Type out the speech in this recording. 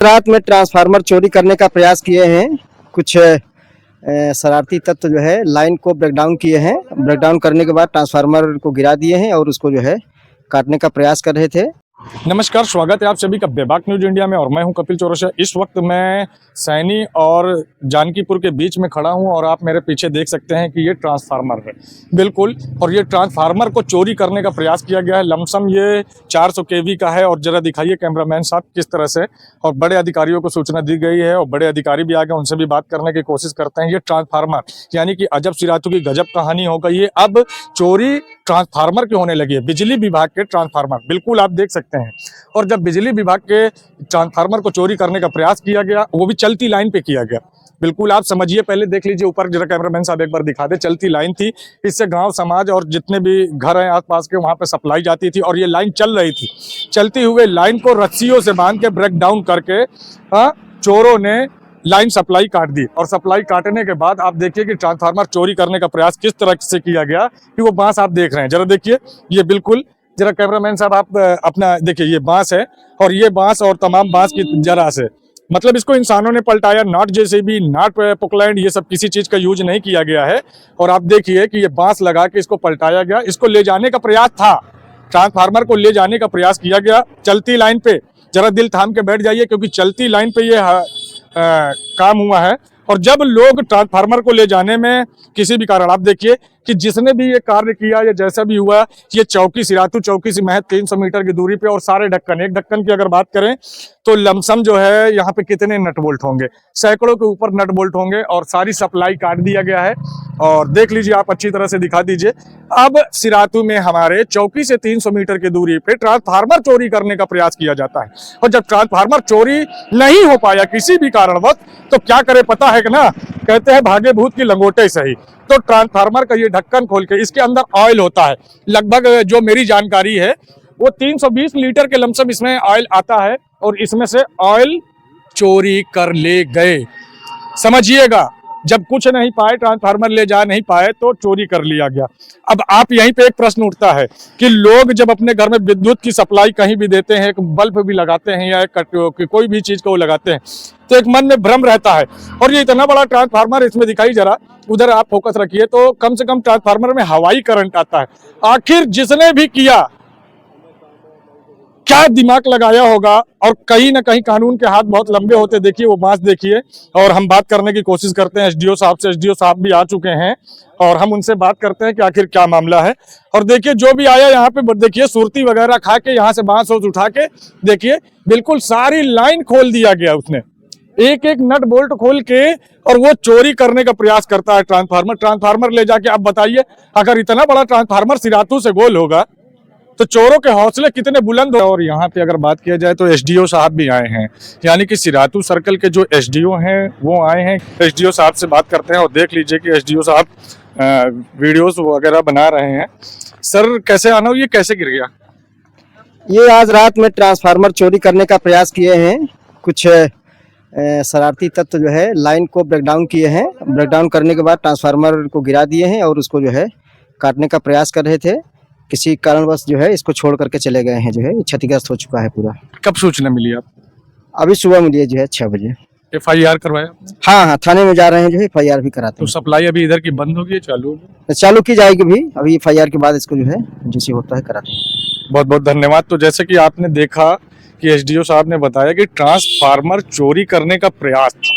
रात में ट्रांसफार्मर चोरी करने का प्रयास किए हैं कुछ शरारती तत्व जो है लाइन को ब्रेकडाउन किए हैं। ब्रेकडाउन करने के बाद ट्रांसफार्मर को गिरा दिए हैं और उसको जो है काटने का प्रयास कर रहे थे। नमस्कार, स्वागत है आप सभी का बेबाक न्यूज इंडिया में और मैं हूं कपिल चौरसिया। इस वक्त मैं सैनी और जानकीपुर के बीच में खड़ा हूं और आप मेरे पीछे देख सकते हैं कि ये ट्रांसफार्मर है बिल्कुल, और ये ट्रांसफार्मर को चोरी करने का प्रयास किया गया है। लमसम ये 400 केवी का है और जरा दिखाइए कैमरामैन साहब किस तरह से, और बड़े अधिकारियों को सूचना दी गई है और बड़े अधिकारी भी आ गए, उनसे भी बात करने की कोशिश करते हैं। ये ट्रांसफार्मर यानी कि अजब सिरातू की गजब कहानी हो गई है। अब चोरी ट्रांसफार्मर की होने लगी है, बिजली विभाग के ट्रांसफार्मर, बिल्कुल आप देख सकते हैं। और जब बिजली विभाग के ट्रांसफार्मर को चोरी करने का प्रयास किया गया, वो भी चलती लाइन पे किया गया, बिल्कुल आप समझिए। पहले देख लीजिए ऊपर, जरा कैमरामैन साहब एक बार दिखा दे। चलती लाइन थी, इससे गांव समाज और जितने भी घर हैं आसपास के, वहां पे सप्लाई जाती थी और ये लाइन चल रही थी। चलती हुए लाइन को रस्सियों से बांध के ब्रेक डाउन करके चोरों ने लाइन सप्लाई काट दी। और सप्लाई काटने के बाद आप देखिए कि ट्रांसफार्मर चोरी करने का प्रयास किस तरह से किया गया कि वो बांस आप देख रहे हैं, जरा देखिए। ये बिल्कुल, जरा कैमरामैन साहब आप अपना देखिए, ये बांस है और ये बांस और तमाम बांस की जरा से, मतलब इसको इंसानों ने पलटाया। नॉट जेसीबी, नॉट पोकलैंड, ये सब किसी चीज का यूज नहीं किया गया है। और आप देखिए कि ये बांस लगा के इसको पलटाया गया। इसको ले जाने का प्रयास था, ट्रांसफार्मर को ले जाने का प्रयास किया गया चलती लाइन पे। जरा दिल थाम के बैठ जाइए क्योंकि चलती लाइन पे ये काम हुआ है। और जब लोग ट्रांसफार्मर को ले जाने में किसी भी कारण, आप देखिए कि जिसने भी ये कार्य किया या जैसा भी हुआ, ये चौकी सिरातू चौकी से महज 300 मीटर की दूरी पे, और सारे ढक्कन, एक ढक्कन की अगर बात करें तो लमसम जो है यहाँ पे कितने नट बोल्ट होंगे, सैकड़ों के ऊपर नट बोल्ट होंगे, और सारी सप्लाई काट दिया गया है। और देख लीजिए, आप अच्छी तरह से दिखा दीजिए। अब सिरातू में हमारे चौकी से 300 मीटर की दूरी पे ट्रांसफार्मर चोरी करने का प्रयास किया जाता है। और जब ट्रांसफार्मर चोरी नहीं हो पाया किसी भी कारणवश, तो क्या करे पता है कि ना, कहते हैं भागे भूत की लंगोटे सही। तो ट्रांसफार्मर का ये ढक्कन खोल के, इसके अंदर ऑयल होता है, लगभग जो मेरी जानकारी है वो 320 लीटर के लमसम इसमें ऑयल आता है, और इसमें से ऑयल चोरी कर ले गए। समझिएगा, जब कुछ नहीं पाए, ट्रांसफार्मर ले जा नहीं पाए, तो चोरी कर लिया गया। अब आप यहीं पे एक प्रश्न उठता है कि लोग जब अपने घर में विद्युत की सप्लाई कहीं भी देते हैं, एक बल्ब भी लगाते हैं या कोई भी चीज को लगाते हैं, तो एक मन में भ्रम रहता है। और ये इतना बड़ा ट्रांसफार्मर इसमें दिखाई, जरा उधर आप फोकस रखिए, तो कम से कम ट्रांसफार्मर में हवाई करंट आता है। आखिर जिसने भी किया, क्या दिमाग लगाया होगा। और कहीं ना कहीं कानून के हाथ बहुत लंबे होते, देखिए वो बांस देखिए। और हम बात करने की कोशिश करते हैं एसडीओ साहब से। एसडीओ साहब भी आ चुके हैं और हम उनसे बात करते हैं कि आखिर क्या मामला है। और देखिए, जो भी आया यहाँ पे देखिए, सुरती वगैरह खा के यहाँ से बांस उठा के देखिए, बिल्कुल सारी लाइन खोल दिया गया उसने, एक एक नट बोल्ट खोल के, और वो चोरी करने का प्रयास करता है। ट्रांसफार्मर ले जाके, आप बताइए, अगर इतना बड़ा ट्रांसफार्मर सिरातू से गोल होगा तो चोरों के हौसले कितने बुलंद हो। और यहाँ पे अगर बात किया जाए तो एसडीओ साहब भी आए हैं, यानी कि सिरातू सर्कल के जो एसडीओ हैं वो आए हैं। एसडीओ साहब से बात करते हैं और देख लीजिए कि एसडीओ साहब वीडियोस वगैरह बना रहे हैं। सर, कैसे आना, ये कैसे गिर गया? ये आज रात में ट्रांसफार्मर चोरी करने का प्रयास किए हैं कुछ शरारती तत्व जो है लाइन को ब्रेकडाउन किए हैं। ब्रेकडाउन करने के बाद ट्रांसफार्मर को गिरा दिए हैं और उसको जो है काटने का प्रयास कर रहे थे। किसी कारणवश जो है इसको छोड़ करके चले गए हैं, जो है क्षतिग्रस्त हो चुका है पूरा। कब सूचना मिली आप? अभी सुबह मिली है, जो है 6 बजे। FIR करवाया? हाँ, थाने में जा रहे हैं, जो है FIR भी कराते तो हैं। सप्लाई अभी इधर की बंद होगी, चालू की जाएगी भी, अभी FIR के बाद इसको जो है जैसे होता है कराते हैं। बहुत बहुत धन्यवाद। तो जैसे कि आपने देखा कि एसडीओ साहब ने बताया कि ट्रांसफार्मर चोरी करने का प्रयास था,